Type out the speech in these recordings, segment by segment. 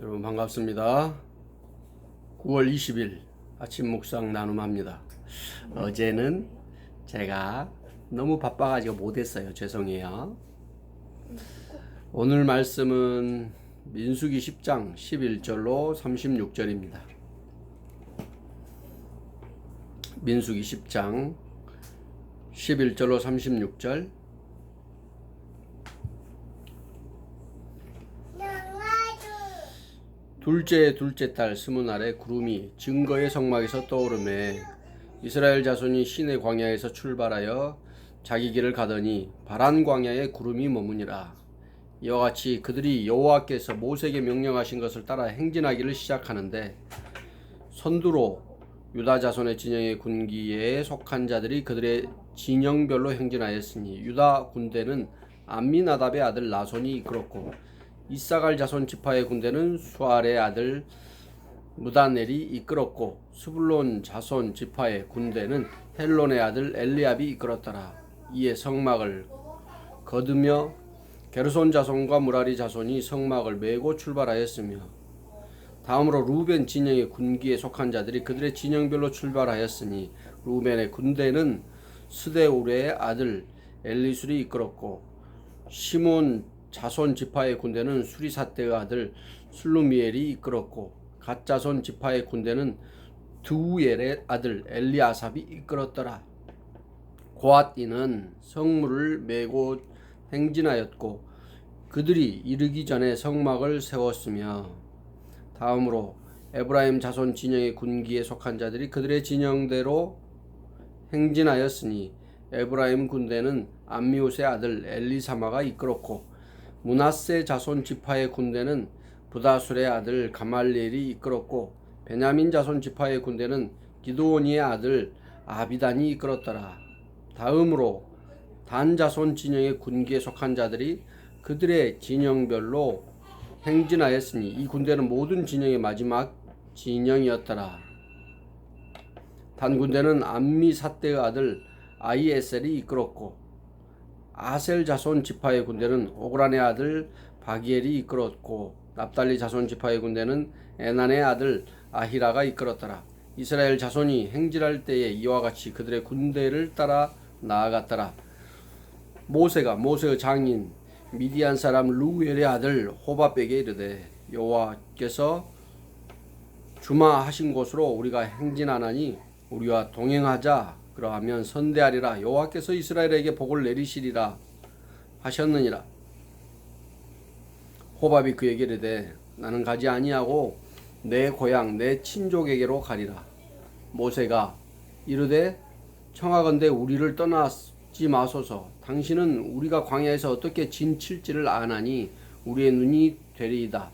여러분 반갑습니다. 9월 20일 아침 묵상 나눔합니다. 어제는 제가 너무 바빠가지고 못했어요. 죄송해요. 오늘 말씀은 민수기 10장 11절로 36절입니다. 민수기 10장 11절로 36절. 둘째 달 스무날에 구름이 증거의 성막에서 떠오르매 이스라엘 자손이 시내 광야에서 출발하여 자기 길을 가더니 바란 광야에 구름이 머무니라. 이와 같이 그들이 여호와께서 모세에게 명령하신 것을 따라 행진하기를 시작하는데 선두로 유다 자손의 진영의 군기에 속한 자들이 그들의 진영별로 행진하였으니 유다 군대는 암미나답의 아들 나손이 이끌었고 이사갈 자손 지파의 군대는 수알의 아들 무다넬이 이끌었고 스불론 자손 지파의 군대는 헬론의 아들 엘리압이 이끌었더라. 이에 성막을 거두며 게르손 자손과 무라리 자손이 성막을 메고 출발하였으며 다음으로 루벤 진영의 군기에 속한 자들이 그들의 진영별로 출발하였으니 루벤의 군대는 스데우르의 아들 엘리술이 이끌었고 시몬 자손 지파의 군대는 수리사떼의 아들 슬루미엘이 이끌었고 갓 자손 지파의 군대는 드우엘의 아들 엘리아삽이 이끌었더라. 고앗이는 성물을 메고 행진하였고 그들이 이르기 전에 성막을 세웠으며 다음으로 에브라임 자손 진영의 군기에 속한 자들이 그들의 진영대로 행진하였으니 에브라임 군대는 암미옷의 아들 엘리사마가 이끌었고 므낫세 자손 지파의 군대는 부다술의 아들 가말리엘이 이끌었고 베냐민 자손 지파의 군대는 기드오니의 아들 아비단이 이끌었더라. 다음으로 단 자손 진영의 군기에 속한 자들이 그들의 진영별로 행진하였으니 이 군대는 모든 진영의 마지막 진영이었더라. 단 군대는 암미사떼의 아들 아이에셀이 이끌었고 아셀 자손 지파의 군대는 오그란의 아들 바기엘이 이끌었고 납달리 자손 지파의 군대는 에난의 아들 아히라가 이끌었더라. 이스라엘 자손이 행진할 때에 이와 같이 그들의 군대를 따라 나아갔더라. 모세의 장인 미디안 사람 루엘의 아들 호밥에게 이르되 여호와께서 주마하신 곳으로 우리가 행진하나니 우리와 동행하자. 그러하면 선대하리라. 여호와께서 이스라엘에게 복을 내리시리라 하셨느니라. 호밥이 그에게 이르되 나는 가지 아니하고 내 고향 내 친족에게로 가리라. 모세가 이르되 청하건대 우리를 떠나지 마소서. 당신은 우리가 광야에서 어떻게 진칠지를 아나니 우리의 눈이 되리이다.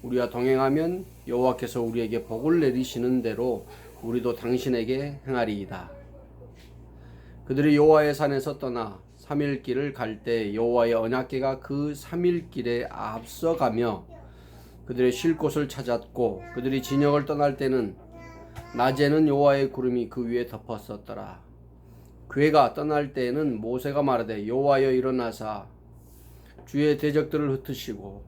우리와 동행하면 여호와께서 우리에게 복을 내리시는 대로 우리도 당신에게 행하리이다. 그들이 여호와의 산에서 떠나 3일 길을 갈 때 여호와의 언약궤가 그 3일 길에 앞서가며 그들의 쉴 곳을 찾았고 그들이 진영을 떠날 때는 낮에는 여호와의 구름이 그 위에 덮었었더라. 궤가 떠날 때에는 모세가 말하되 여호와여 일어나사 주의 대적들을 흩으시고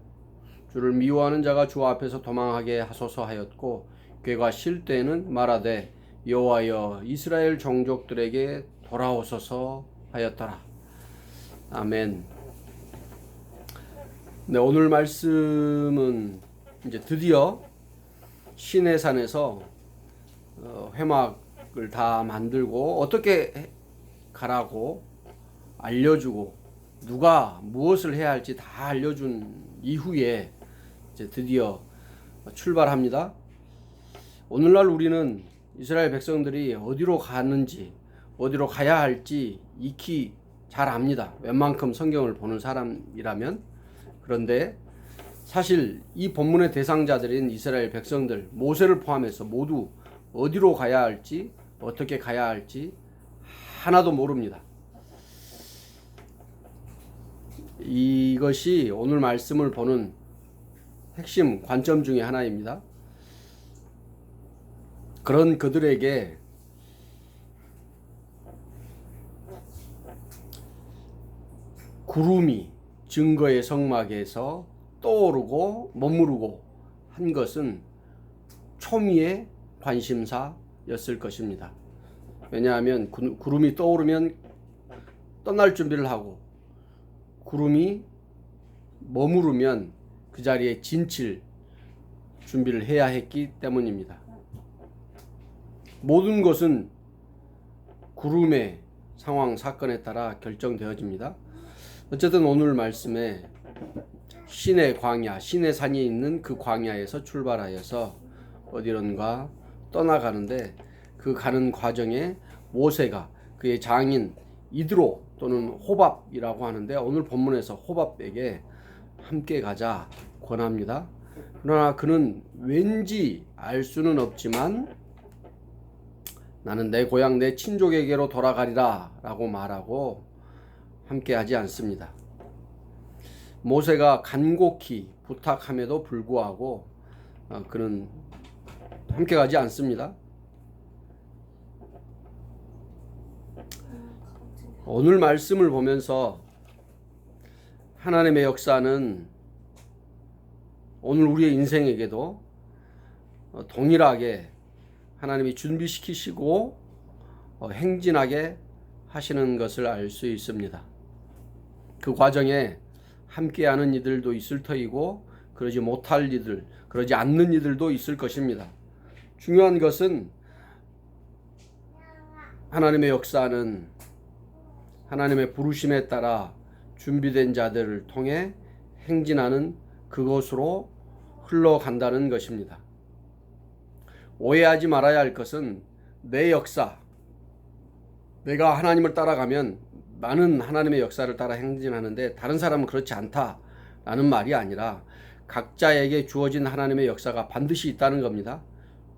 주를 미워하는 자가 주 앞에서 도망하게 하소서 하였고 궤가 쉴 때에는 말하되 여호와여 이스라엘 종족들에게 돌아오소서 하였더라. 아멘. 네, 오늘 말씀은 이제 드디어 시내산에서 회막을 다 만들고 어떻게 가라고 알려주고 누가 무엇을 해야 할지 다 알려준 이후에 이제 드디어 출발합니다. 오늘날 우리는 이스라엘 백성들이 어디로 가는지 어디로 가야 할지 익히 잘 압니다. 웬만큼 성경을 보는 사람이라면. 그런데 사실 이 본문의 대상자들인 이스라엘 백성들 모세를 포함해서 모두 어디로 가야 할지 어떻게 가야 할지 하나도 모릅니다. 이것이 오늘 말씀을 보는 핵심 관점 중에 하나입니다. 그런 그들에게 구름이 증거의 성막에서 떠오르고 머무르고 한 것은 초미의 관심사였을 것입니다. 왜냐하면 구름이 떠오르면 떠날 준비를 하고 구름이 머무르면 그 자리에 진칠 준비를 해야 했기 때문입니다. 모든 것은 구름의 상황, 사건에 따라 결정되어집니다. 어쨌든 오늘 말씀에 시내 광야, 시내 산이 있는 그 광야에서 출발하여서 어디론가 떠나가는데 그 가는 과정에 모세가 그의 장인 이드로 또는 호밥이라고 하는데 오늘 본문에서 호밥에게 함께 가자 권합니다. 그러나 그는 왠지 알 수는 없지만 나는 내 고향 내 친족에게로 돌아가리라 라고 말하고 함께 하지 않습니다. 모세가 간곡히 부탁함에도 불구하고 그는 함께 가지 않습니다. 오늘 말씀을 보면서 하나님의 역사는 오늘 우리의 인생에게도 동일하게 하나님이 준비시키시고 행진하게 하시는 것을 알 수 있습니다. 그 과정에 함께하는 이들도 있을 터이고 그러지 못할 이들, 그러지 않는 이들도 있을 것입니다. 중요한 것은 하나님의 역사는 하나님의 부르심에 따라 준비된 자들을 통해 행진하는 그곳으로 흘러간다는 것입니다. 오해하지 말아야 할 것은 내 역사, 내가 하나님을 따라가면 나는 하나님의 역사를 따라 행진하는데 다른 사람은 그렇지 않다라는 말이 아니라 각자에게 주어진 하나님의 역사가 반드시 있다는 겁니다.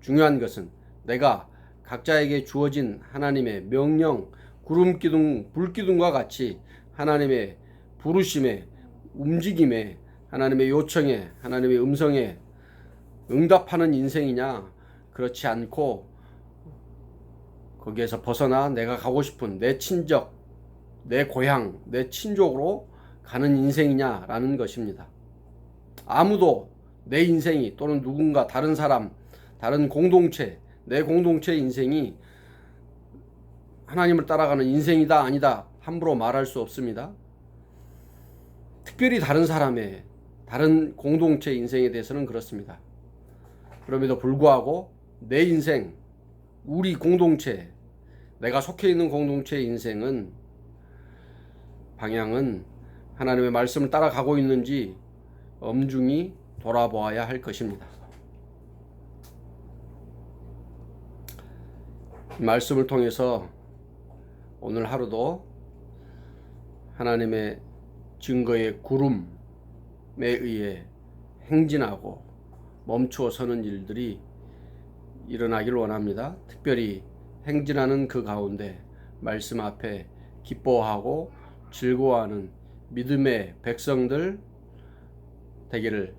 중요한 것은 내가 각자에게 주어진 하나님의 명령, 구름기둥, 불기둥과 같이 하나님의 부르심에, 움직임에, 하나님의 요청에, 하나님의 음성에 응답하는 인생이냐, 그렇지 않고 거기에서 벗어나 내가 가고 싶은 내 친적, 내 고향, 내 친족으로 가는 인생이냐라는 것입니다. 아무도 내 인생이 또는 누군가 다른 사람, 다른 공동체, 내 공동체 인생이 하나님을 따라가는 인생이다 아니다 함부로 말할 수 없습니다. 특별히 다른 사람의 다른 공동체 인생에 대해서는 그렇습니다. 그럼에도 불구하고 내 인생, 우리 공동체, 내가 속해 있는 공동체의 인생은 방향은 하나님의 말씀을 따라가고 있는지 엄중히 돌아보아야 할 것입니다. 이 말씀을 통해서 오늘 하루도 하나님의 증거의 구름에 의해 행진하고 멈추어 서는 일들이 일어나길 원합니다. 특별히 행진하는 그 가운데 말씀 앞에 기뻐하고 즐거워하는 믿음의 백성들 되기를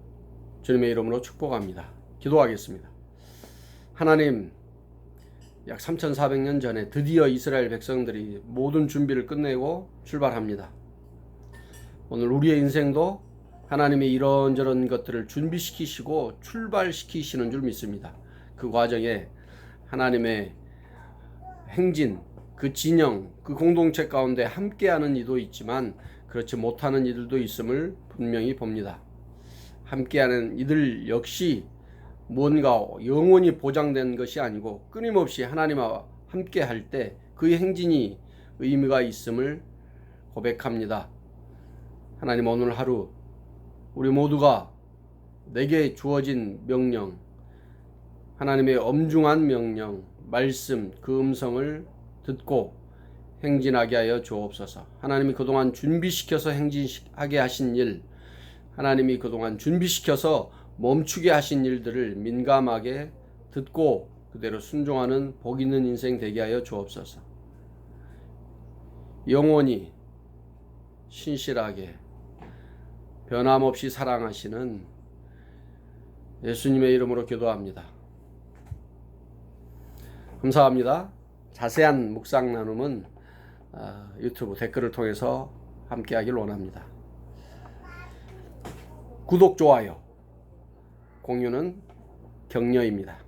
주님의 이름으로 축복합니다. 기도하겠습니다. 하나님, 약 3,400년 전에 드디어 이스라엘 백성들이 모든 준비를 끝내고 출발합니다. 오늘 우리의 인생도 하나님의 이런저런 것들을 준비시키시고 출발시키시는 줄 믿습니다. 그 과정에 하나님의 행진, 그 진영, 그 공동체 가운데 함께하는 이도 있지만 그렇지 못하는 이들도 있음을 분명히 봅니다. 함께하는 이들 역시 뭔가 영원히 보장된 것이 아니고 끊임없이 하나님과 함께할 때 그 행진이 의미가 있음을 고백합니다. 하나님, 오늘 하루 우리 모두가 내게 주어진 명령, 하나님의 엄중한 명령, 말씀, 그 음성을 듣고 행진하게 하여 주옵소서. 하나님이 그동안 준비시켜서 행진하게 하신 일, 하나님이 그동안 준비시켜서 멈추게 하신 일들을 민감하게 듣고 그대로 순종하는 복 있는 인생 되게 하여 주옵소서. 영원히 신실하게 변함없이 사랑하시는 예수님의 이름으로 기도합니다. 감사합니다. 자세한 묵상 나눔은 유튜브 댓글을 통해서 함께 하길 원합니다. 구독, 좋아요, 공유는 격려입니다.